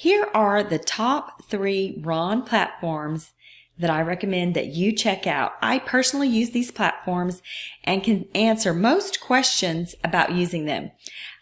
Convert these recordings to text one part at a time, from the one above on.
Here are the top 3 RON platforms that I recommend that you check out. I personally use these platforms and can answer most questions about using them.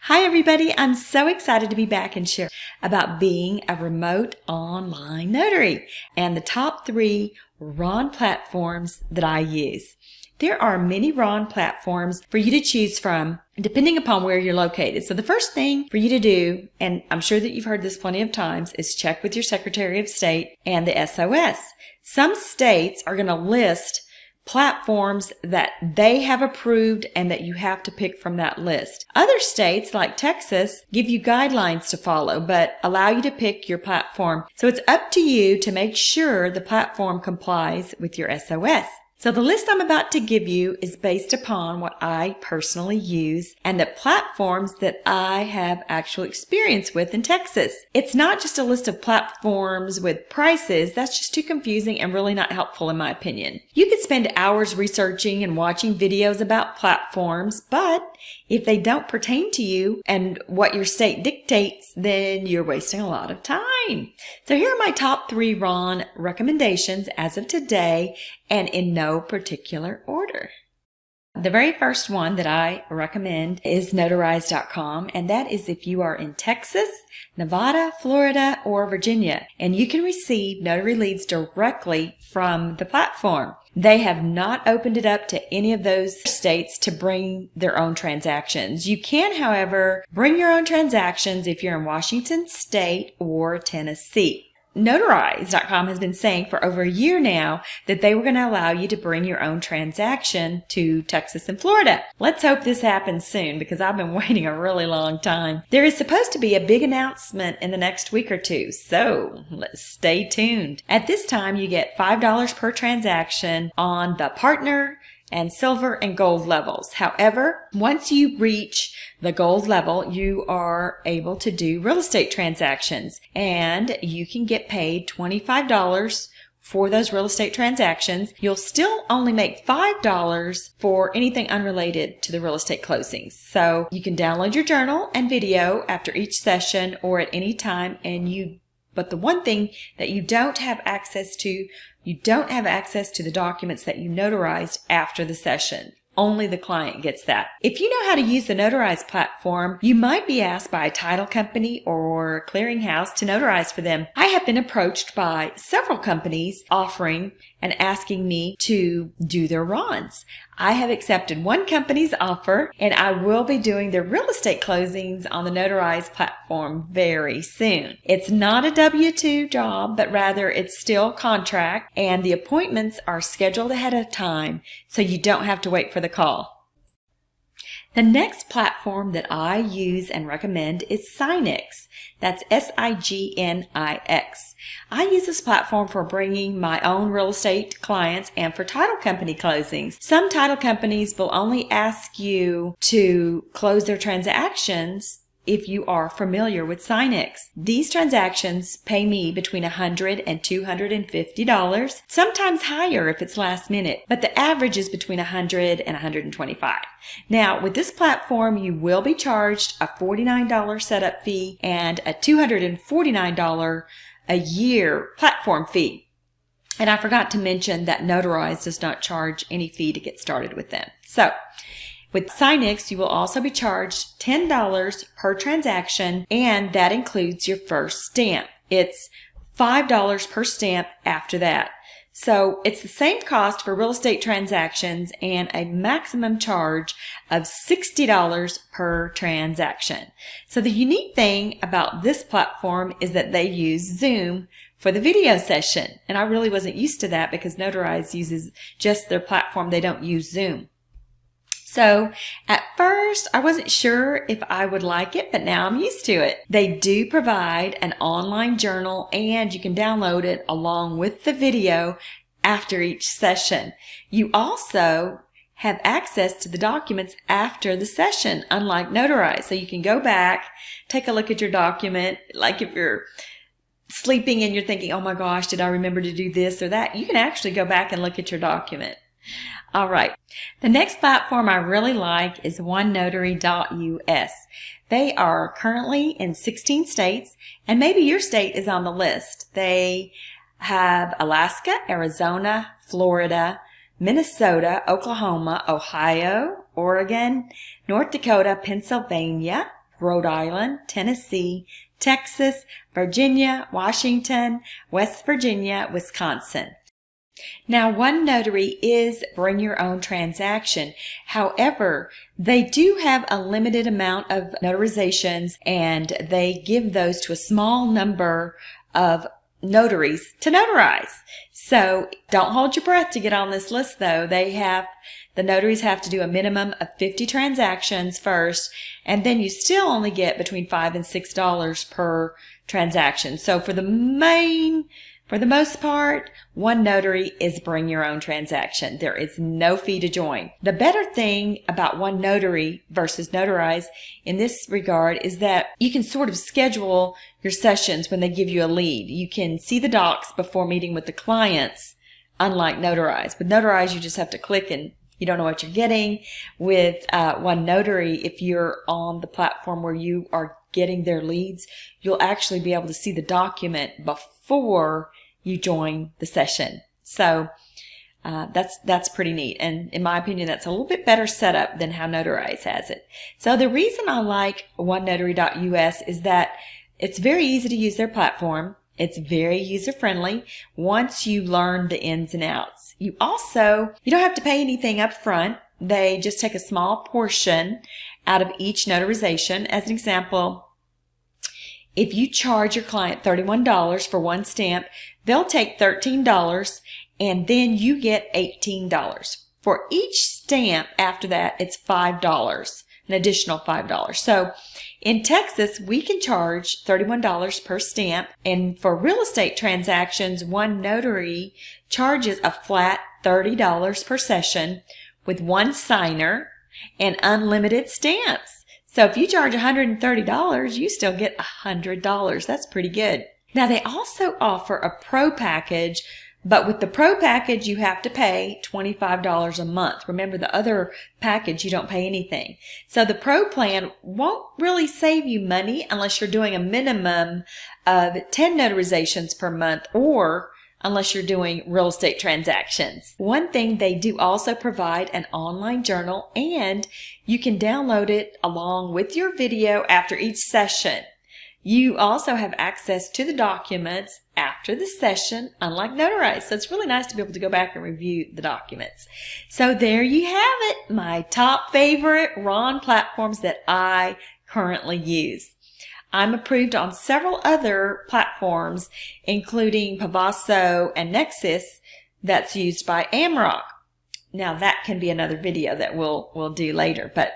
Hi everybody, I'm so excited to be back and share about being a remote online notary and the top 3 RON platforms that I use. There are many RON platforms for you to choose from depending upon where you're located. So the first thing for you to do, and I'm sure that you've heard this plenty of times, is check with your Secretary of State and the SOS. Some states are going to list platforms that they have approved and that you have to pick from that list. Other states, like Texas, give you guidelines to follow, but allow you to pick your platform. So it's up to you to make sure the platform complies with your SOS. So the list I'm about to give you is based upon what I personally use and the platforms that I have actual experience with in Texas. It's not just a list of platforms with prices. That's just too confusing and really not helpful in my opinion. You could spend hours researching and watching videos about platforms, but if they don't pertain to you and what your state dictates, then you're wasting a lot of time. So here are my top 3 RON recommendations as of today and in no particular order. The very first one that I recommend is Notarize.com, and that is if you are in Texas, Nevada, Florida, or Virginia, and you can receive notary leads directly from the platform. They have not opened it up to any of those states to bring their own transactions. You can, however, bring your own transactions if you're in Washington State or Tennessee. Notarize.com has been saying for over a year now that they were going to allow you to bring your own transaction to Texas and Florida. Let's hope this happens soon because I've been waiting a really long time. There is supposed to be a big announcement in the next week or two, so let's stay tuned. At this time, you get $5 per transaction on the partner and silver and gold levels. However, once you reach the gold level, you are able to do real estate transactions and you can get paid $25 for those real estate transactions. You'll still only make $5 for anything unrelated to the real estate closings. So you can download your journal and video after each session or at any time, but the one thing that you don't have access to the documents that you notarized after the session. Only the client gets that. If you know how to use the Notarize platform, you might be asked by a title company or clearinghouse to notarize for them. I have been approached by several companies offering and asking me to do their RONs. I have accepted one company's offer and I will be doing their real estate closings on the Notarize platform very soon. It's not a W-2 job, but rather it's still contract and the appointments are scheduled ahead of time so you don't have to wait for the call. The next platform that I use and recommend is Synx. That's S-I-G-N-I-X. I use this platform for bringing my own real estate clients and for title company closings. Some title companies will only ask you to close their transactions if you are familiar with Synx. These transactions pay me between $100 and $250, sometimes higher if it's last minute, but the average is between $100 and $125. Now, with this platform, you will be charged a $49 setup fee and a $249 a year platform fee. And I forgot to mention that Notarize does not charge any fee to get started with them. So, with Synx, you will also be charged $10 per transaction, and that includes your first stamp. It's $5 per stamp after that. So it's the same cost for real estate transactions and a maximum charge of $60 per transaction. So the unique thing about this platform is that they use Zoom for the video session. And I really wasn't used to that because Notarize uses just their platform. They don't use Zoom. So at first, I wasn't sure if I would like it, but now I'm used to it. They do provide an online journal and you can download it along with the video after each session. You also have access to the documents after the session, unlike Notarize. So you can go back, take a look at your document, like if you're sleeping and you're thinking, oh my gosh, did I remember to do this or that? You can actually go back and look at your document. All right. The next platform I really like is OneNotary.us. They are currently in 16 states, and maybe your state is on the list. They have Alaska, Arizona, Florida, Minnesota, Oklahoma, Ohio, Oregon, North Dakota, Pennsylvania, Rhode Island, Tennessee, Texas, Virginia, Washington, West Virginia, Wisconsin. Now, One Notary is bring your own transaction. However, they do have a limited amount of notarizations, and they give those to a small number of notaries to notarize. So don't hold your breath to get on this list, though. The notaries have to do a minimum of 50 transactions first, and then you still only get between $5 and $6 per transaction. So for the most part, One Notary is bring your own transaction. There is no fee to join. The better thing about One Notary versus Notarize in this regard is that you can sort of schedule your sessions when they give you a lead. You can see the docs before meeting with the clients, unlike Notarize. With Notarize, you just have to click and you don't know what you're getting. With One Notary, if you're on the platform where you are getting their leads, you'll actually be able to see the document before you join the session. So that's pretty neat. And in my opinion, that's a little bit better setup than how Notarize has it. So the reason I like OneNotary.us is that it's very easy to use their platform. It's very user-friendly once you learn the ins and outs. You don't have to pay anything up front. They just take a small portion out of each notarization. As an example, if you charge your client $31 for one stamp, they'll take $13 and then you get $18. For each stamp after that, it's $5, an additional $5. So in Texas, we can charge $31 per stamp, and for real estate transactions, One Notary charges a flat $30 per session with one signer and unlimited stamps. So if you charge $130, you still get $100. That's pretty good. Now, they also offer a pro package, but with the pro package, you have to pay $25 a month. Remember, the other package, you don't pay anything. So the pro plan won't really save you money unless you're doing a minimum of 10 notarizations per month, or unless you're doing real estate transactions. One thing, they do also provide an online journal, and you can download it along with your video after each session. You also have access to the documents after the session, unlike Notarize. So it's really nice to be able to go back and review the documents. So there you have it, my top favorite RON platforms that I currently use. I'm approved on several other platforms, including Pavaso and Nexsys, that's used by Amrock. Now that can be another video that we'll do later, but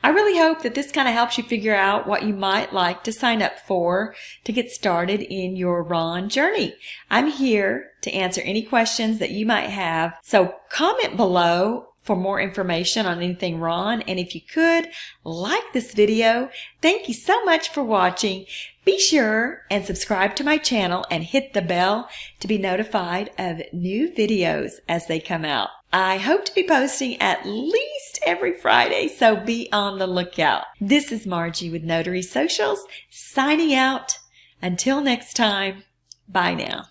I really hope that this kind of helps you figure out what you might like to sign up for to get started in your RON journey. I'm here to answer any questions that you might have, so comment below for more information on anything RON, and if you could, like this video. Thank you so much for watching. Be sure and subscribe to my channel and hit the bell to be notified of new videos as they come out. I hope to be posting at least every Friday, so be on the lookout. This is Margie with Notary Socials, signing out. Until next time, bye now.